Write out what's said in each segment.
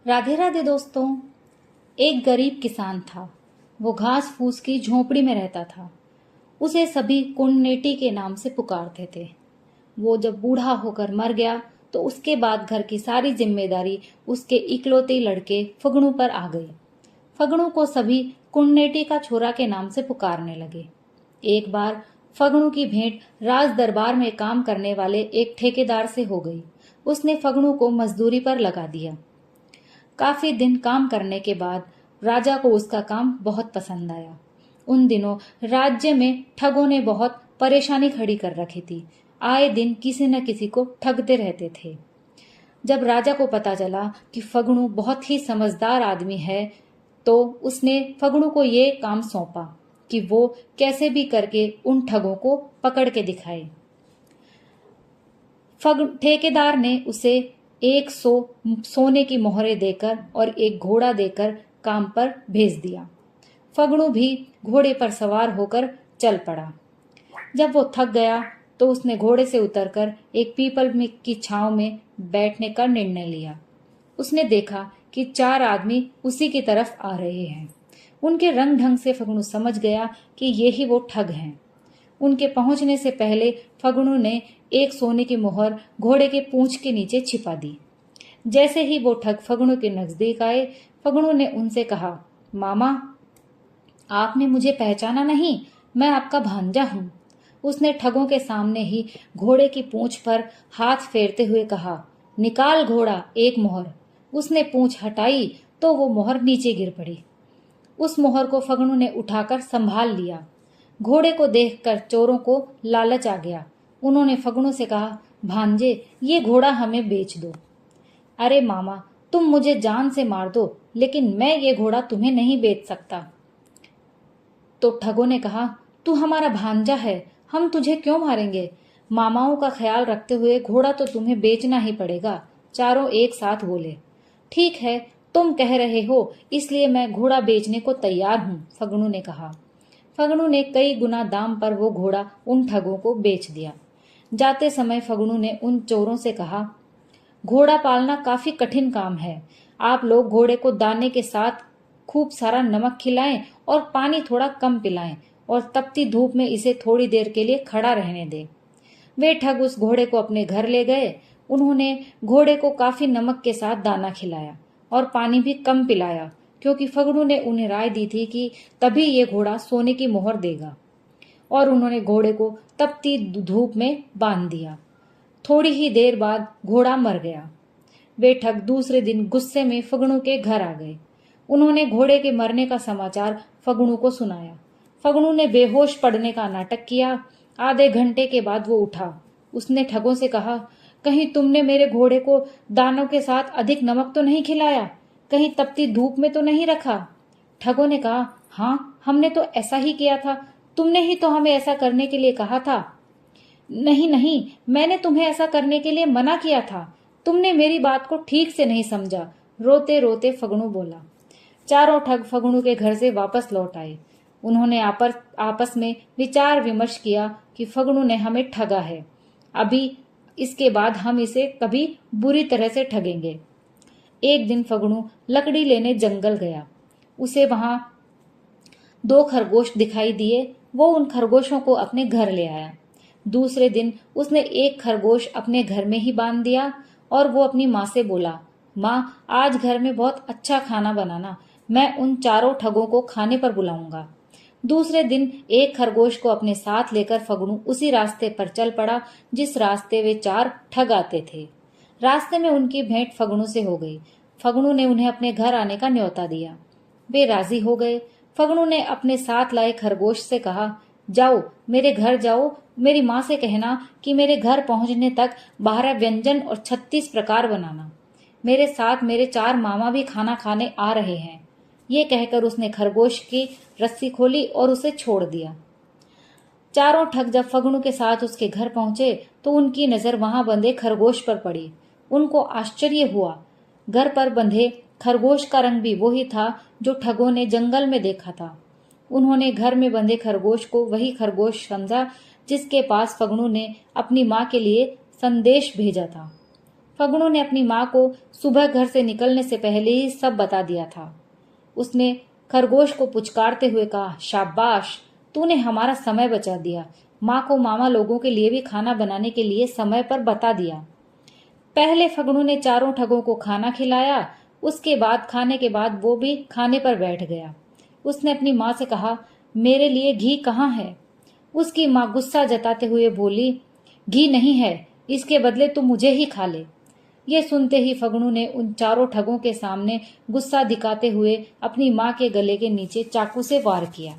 राधे राधे दोस्तों। एक गरीब किसान था। वो घास फूस की झोपड़ी में रहता था। उसे सभी कुन्नेटी के नाम से पुकारते थे। वो जब बूढ़ा होकर मर गया तो उसके बाद घर की सारी जिम्मेदारी उसके इकलौते लड़के फगड़ू पर आ गई। फगड़ू को सभी कुन्नेटी का छोरा के नाम से पुकारने लगे। एक बार फगड़ू की भेंट राज दरबार में काम करने वाले एक ठेकेदार से हो गई। उसने फगड़ू को मजदूरी पर लगा दिया। काफी दिन काम करने के बाद राजा को उसका काम बहुत पसंद आया। उन दिनों राज्य में ठगों ने बहुत परेशानी खड़ी कर रखी थी। आए दिन किसी न किसी को ठगते रहते थे। जब राजा को पता चला कि फगड़ू बहुत ही समझदार आदमी है तो उसने फगड़ू को ये काम सौंपा कि वो कैसे भी करके उन ठगों को पकड़ के दिखाए। ठेकेदार ने उसे 100 सोने की मोहरें देकर और एक घोड़ा देकर काम पर भेज दिया। फगड़ू भी घोड़े पर सवार होकर चल पड़ा। जब वो थक गया तो उसने घोड़े से उतरकर एक पीपल की छांव में बैठने का निर्णय लिया। उसने देखा कि 4 आदमी उसी की तरफ आ रहे हैं। उनके रंग ढंग से फगड़ू समझ गया कि ये ही वो ठग हैं। उनके पहुंचने से पहले फगड़ू ने एक सोने की मोहर घोड़े के पूंछ के नीचे छिपा दी। जैसे ही वो ठग फगड़ू के नजदीक आए, फगड़ू ने उनसे कहा, मामा, आपने मुझे पहचाना नहीं, मैं आपका भांजा हूं। उसने ठगों के सामने ही घोड़े की पूंछ पर हाथ फेरते हुए कहा, निकाल घोड़ा एक मोहर। उसने पूंछ हटाई तो वो मोहर नीचे गिर पड़ी। उस मोहर को फगड़ू ने उठाकर संभाल लिया। घोड़े को देखकर चोरों को लालच आ गया। उन्होंने फगड़ू से कहा, भांजे, ये घोड़ा हमें बेच दो। अरे मामा, तुम मुझे जान से मार दो, लेकिन मैं ये घोड़ा तुम्हें नहीं बेच सकता। तो ठगों ने कहा, तू हमारा भांजा है, हम तुझे क्यों मारेंगे? मामाओं का ख्याल रखते हुए घोड़ा तो तुम्हें बेचना ही पड़ेगा। चारों एक साथ बोले, ठीक है, तुम कह रहे हो, इसलिए मैं घोड़ा बेचने को तैयार हूं, फगड़ू ने कहा। फगड़ू ने कई गुना दाम पर वो घोड़ा उन ठगों को बेच दिया। जाते समय फगड़ू ने उन चोरों से कहा, घोड़ा पालना काफी कठिन काम है। आप लोग घोड़े को दाने के साथ खूब सारा नमक खिलाएं और पानी थोड़ा कम पिलाएं और तपती धूप में इसे थोड़ी देर के लिए खड़ा रहने दें। वे ठग उस घोड़े को अपने घर ले गए। उन्होंने घोड़े को काफी नमक के साथ दाना खिलाया और पानी भी कम पिलाया, क्योंकि फगड़ू ने उन्हें राय दी थी कि तभी ये घोड़ा सोने की मोहर देगा। और उन्होंने घोड़े को तपती धूप में बांध दिया। थोड़ी ही देर बाद घोड़ा मर गया। वे ठग दूसरे दिन गुस्से में फगड़ू के घर आ गए। उन्होंने घोड़े के मरने का समाचार फगड़ू को सुनाया। फगड़ू ने बेहोश पड़ने का नाटक किया। आधे घंटे के बाद वो उठा। उसने ठगों से कहा, कहीं तुमने मेरे घोड़े को दानों के साथ अधिक नमक तो नहीं खिलाया? कहीं तपती धूप में तो नहीं रखा? ठगों ने कहा, हाँ, हमने तो ऐसा ही किया था। तुमने ही तो हमें ऐसा करने के लिए कहा था। नहीं नहीं, मैंने तुम्हें ऐसा करने के लिए मना किया था। तुमने मेरी बात को ठीक से नहीं समझा, रोते रोते फगड़ू बोला। चारों ठग फगड़ू के घर से वापस लौट आए। उन्होंने आपस में विचार विमर्श किया कि फगड़ू ने हमें ठगा है। अभी इसके बाद हम इसे कभी बुरी तरह से ठगेंगे। एक दिन फगड़ू लकड़ी लेने जंगल गया। उसे वहां 2 खरगोश दिखाई दिए। वो उन खरगोशों को अपने घर ले आया। दूसरे दिन उसने एक खरगोश अपने घर में ही बांध दिया और वो अपनी माँ से बोला, माँ, आज घर में बहुत अच्छा खाना बनाना, मैं उन चारों ठगों को खाने पर बुलाऊंगा। दूसरे दिन एक खरगोश को अपने साथ लेकर फगड़ू उसी रास्ते पर चल पड़ा जिस रास्ते वे 4 ठग आते थे। रास्ते में उनकी भेंट फगड़ू से हो गई। फगड़ू ने उन्हें अपने घर आने का न्योता दिया। वे राजी हो गए। फगड़ू ने अपने साथ लाए खरगोश से कहा, जाओ, मेरे घर जाओ, मेरी माँ से कहना कि मेरे घर पहुंचने तक 12 व्यंजन और 36 प्रकार बनाना। मेरे साथ मेरे 4 मामा भी खाना खाने आ रहे हैं। ये कहकर उसने खरगोश की रस्सी खोली और उसे छोड़ दिया। चारों ठग जब फगड़ू के साथ उसके घर पहुंचे तो उनकी नजर वहां बंधे खरगोश पर पड़ी। उनको आश्चर्य हुआ। घर पर बंधे खरगोश का रंग भी वही था जो ठगों ने जंगल में देखा था। उन्होंने घर में बंधे खरगोश को वही खरगोश समझा जिसके पास फगड़ू ने अपनी माँ के लिए संदेश भेजा था। फगनू ने अपनी माँ को सुबह घर से निकलने से पहले ही सब बता दिया था। उसने खरगोश को पुचकारते हुए कहा, शाबाश, तूने हमारा समय बचा दिया। माँ को मामा लोगों के लिए भी खाना बनाने के लिए समय पर बता दिया। पहले फगनू ने चारों ठगों को खाना खिलाया। उसके बाद खाने के बाद वो भी खाने पर बैठ गया। उसने अपनी माँ से कहा, मेरे लिए घी कहाँ है? उसकी माँ गुस्सा जताते हुए बोली, घी नहीं है, इसके बदले तू मुझे ही खा ले। ये सुनते ही फगनू ने उन चारों ठगों के सामने गुस्सा दिखाते हुए अपनी माँ के गले के नीचे चाकू से वार किया।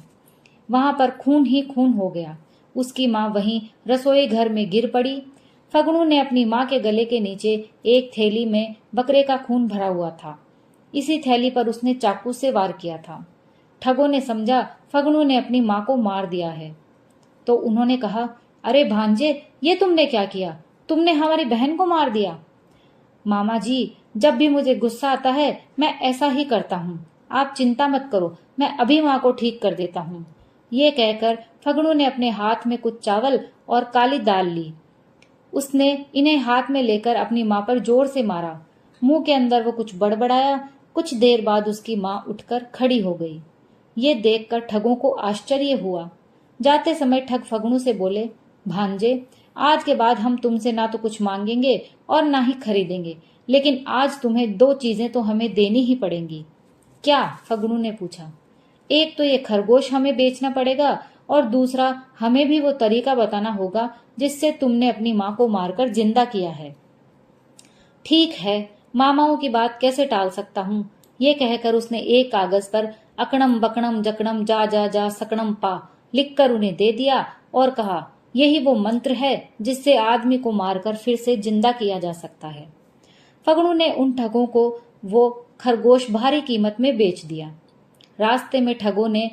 वहां पर खून ही खून हो गया। उसकी माँ वहीं रसोई घर में गिर पड़ी। फगनू ने अपनी माँ के गले के नीचे एक थैली में बकरे का खून भरा हुआ था। इसी थैली पर उसने चाकू से वार किया था। ठगों ने समझा फगनू ने अपनी माँ को मार दिया है, तो उन्होंने कहा, अरे भांजे, ये तुमने क्या किया? तुमने हमारी बहन को मार दिया। मामा जी, जब भी मुझे गुस्सा आता है मैं ऐसा ही करता हूँ। आप चिंता मत करो, मैं अभी माँ को ठीक कर देता हूँ। ये कहकर फगनू ने अपने हाथ में कुछ चावल और काली दाल ली। उसने इन्हें हाथ में लेकर अपनी माँ पर जोर से मारा। मुंह के अंदर वो कुछ बड़बड़ाया। कुछ देर बाद उसकी माँ उठकर खड़ी हो गई। ये देखकर ठगों को आश्चर्य हुआ। जाते समय ठग फगनू से बोले, भांजे, आज के बाद हम तुमसे ना तो कुछ मांगेंगे और ना ही खरीदेंगे, लेकिन आज तुम्हें दो चीजें तो हमें देनी ही पड़ेंगी। क्या? फगनू ने पूछा। एक तो ये खरगोश हमें बेचना पड़ेगा और दूसरा हमें भी वो तरीका बताना होगा जिससे तुमने अपनी माँ को मारकर जिंदा किया है। ठीक है, मामाओं की बात कैसे टाल सकता हूँ। ये कहकर उसने एक कागज पर अकणम बकणम जकणम जा जा जा सकणम पा लिखकर उन्हें दे दिया और कहा, यही वो मंत्र है जिससे आदमी को मारकर फिर से जिंदा किया जा सकता है। फगनू ने उन ठगों को वो खरगोश भारी कीमत में बेच दिया। रास्ते में ठगों ने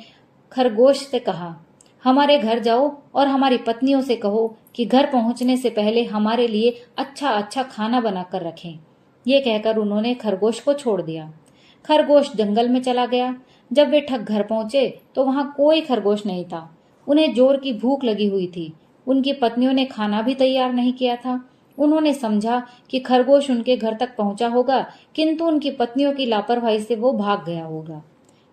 खरगोश से कहा, हमारे घर जाओ और हमारी पत्नियों से कहो कि घर पहुंचने से पहले हमारे लिए अच्छा अच्छा खाना बनाकर रखें। ये कहकर उन्होंने खरगोश को छोड़ दिया। खरगोश जंगल में चला गया। जब वे ठग घर पहुंचे तो वहां कोई खरगोश नहीं था। उन्हें जोर की भूख लगी हुई थी। उनकी पत्नियों ने खाना भी तैयार नहीं किया था। उन्होंने समझा कि खरगोश उनके घर तक पहुंचा होगा, किंतु उनकी पत्नियों की लापरवाही से वो भाग गया होगा।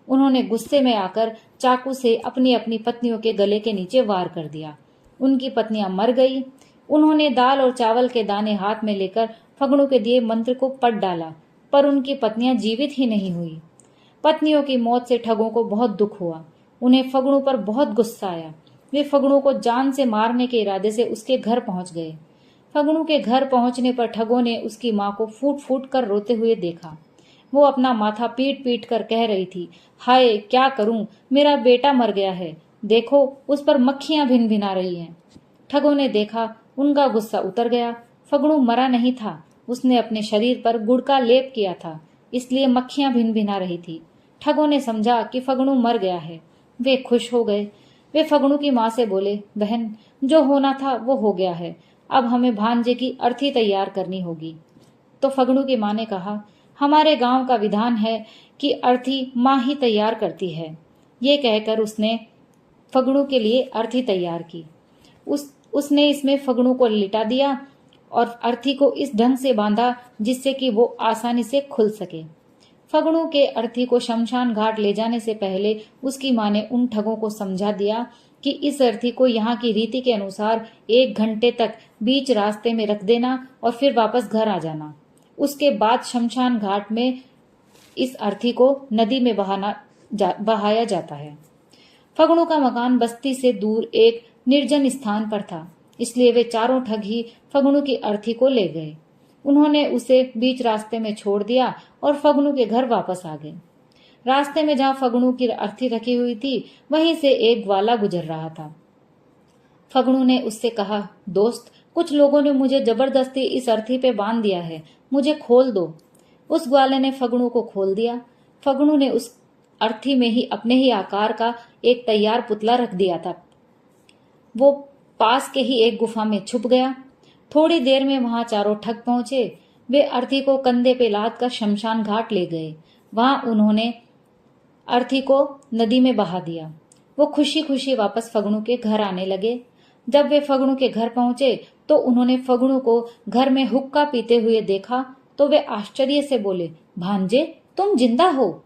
उन्होंने गुस्से में आकर चाकू से अपनी अपनी पत्नियों के गले के नीचे वार कर दिया। उनकी पत्नियां मर गई। उन्होंने दाल और चावल के दाने हाथ में लेकर फगनू के दिए मंत्र को पढ़ डाला, पर उनकी पत्नियां जीवित ही नहीं हुई। पत्नियों की मौत से ठगों को बहुत दुख हुआ। उन्हें फगनू पर बहुत गुस्सा आया। वे फगनू को जान से मारने के इरादे से उसके घर पहुंच गए। फगनू के घर पहुंचने पर ठगों ने उसकी माँ को फूट फूट कर रोते हुए देखा। वो अपना माथा पीट पीट कर कह रही थी, हाय, क्या करूं, मेरा बेटा मर गया है, देखो उस पर मक्खियां भिन भिना रही हैं। ठगों ने देखा, उनका गुस्सा उतर गया। फगनू मरा नहीं था, उसने अपने शरीर पर गुड़ का लेप किया था, इसलिए मक्खियां भिन भिना रही थी। ठगों ने समझा कि फगनू मर गया है। वे खुश हो गए। वे फगनू की माँ से बोले, बहन, जो होना था वो हो गया है, अब हमें भांजे की अर्थी तैयार करनी होगी। तो फगनू की माँ ने कहा, हमारे गांव का विधान है कि अर्थी माँ ही तैयार करती है। ये कहकर उसने फगनू के लिए अर्थी तैयार की। उसने इसमें फगनू को लिटा दिया और अर्थी को इस ढंग से बांधा जिससे कि वो आसानी से खुल सके। फगनू के अर्थी को शमशान घाट ले जाने से पहले उसकी माँ ने उन ठगों को समझा दिया कि इस अर्थी को यहाँ की रीति के अनुसार 1 घंटे तक बीच रास्ते में रख देना और फिर वापस घर आ जाना। उसके बाद शमशान घाट में इस अर्थी को नदी में बहाया जाता है। फगनू का मकान बस्ती से दूर एक निर्जन स्थान पर था, इसलिए वे चारों ठग ही फगनू की अर्थी को ले गए। उन्होंने उसे बीच रास्ते में छोड़ दिया और फगनू के घर वापस आ गए। रास्ते में जहां फगनू की अर्थी रखी हुई थी वहीं से एक ग्वाला गुजर रहा था। फगनू ने उससे कहा, दोस्त, कुछ लोगों ने मुझे जबरदस्ती इस अर्थी पे बांध दिया है, मुझे खोल दो। उस ग्वाले ने फगनू को खोल दिया। फगनू ने उस अर्थी में ही अपने ही आकार का एक तैयार पुतला रख दिया था। वो पास के ही एक गुफा में छुप गया। थोड़ी देर में वहां चारों ठग पहुंचे। वे अर्थी को कंधे पे लाद कर शमशान घाट ले गए। वहां उन्होंने अर्थी को नदी में बहा दिया। वो खुशी खुशी वापस फगनू के घर आने लगे। जब वे फगनू के घर पहुंचे तो उन्होंने फगुणु को घर में हुक्का पीते हुए देखा तो वे आश्चर्य से बोले, भांजे तुम जिंदा हो?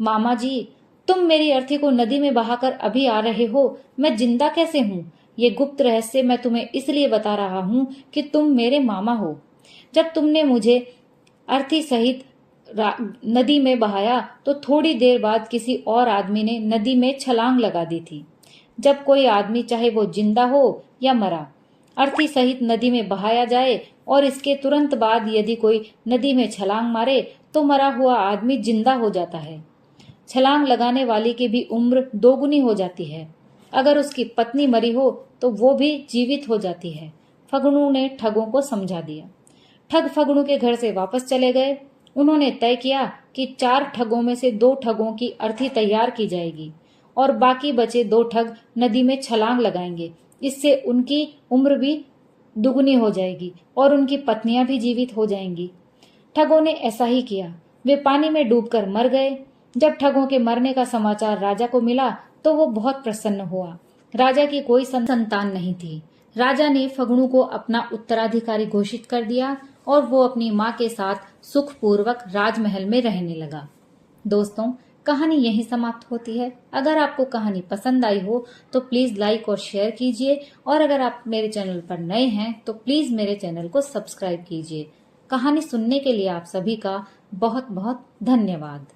मामा जी, तुम मेरी अर्थी को नदी में बहाकर अभी आ रहे हो, मैं जिंदा कैसे हूँ? ये गुप्त रहस्य मैं तुम्हें इसलिए बता रहा हूँ कि तुम मेरे मामा हो। जब तुमने मुझे अर्थी सहित नदी में बहाया तो थोड़ी देर बाद किसी और आदमी ने नदी में छलांग लगा दी थी। जब कोई आदमी, चाहे वो जिंदा हो या मरा, अर्थी सहित नदी में बहाया जाए और इसके तुरंत बाद यदि कोई नदी में छलांग मारे तो मरा हुआ आदमी जिंदा हो जाता है। छलांग लगाने वाली की भी उम्र दोगुनी हो जाती है। अगर उसकी पत्नी मरी हो तो वो भी जीवित हो जाती है। फगुणु ने ठगों को समझा दिया। ठग फगुणु के घर से वापस चले गए। उन्होंने तय किया कि 4 ठगों में से 2 ठगों की अर्थी तैयार की जाएगी और बाकी बचे 2 ठग नदी में छलांग लगाएंगे। इससे उनकी उम्र भी दुगनी हो जाएगी और उनकी पत्नियां भी जीवित हो जाएंगी। ठगों ने ऐसा ही किया। वे पानी में डूबकर मर गए। जब ठगों के मरने का समाचार राजा को मिला तो वो बहुत प्रसन्न हुआ। राजा की कोई संतान नहीं थी। राजा ने फगुणु को अपना उत्तराधिकारी घोषित कर दिया और वो अपनी माँ के साथ सुखपूर्वक राजमहल में रहने लगा। दोस्तों, कहानी यहीं समाप्त होती है। अगर आपको कहानी पसंद आई हो तो प्लीज लाइक और शेयर कीजिए और अगर आप मेरे चैनल पर नए हैं तो प्लीज मेरे चैनल को सब्सक्राइब कीजिए। कहानी सुनने के लिए आप सभी का बहुत बहुत धन्यवाद।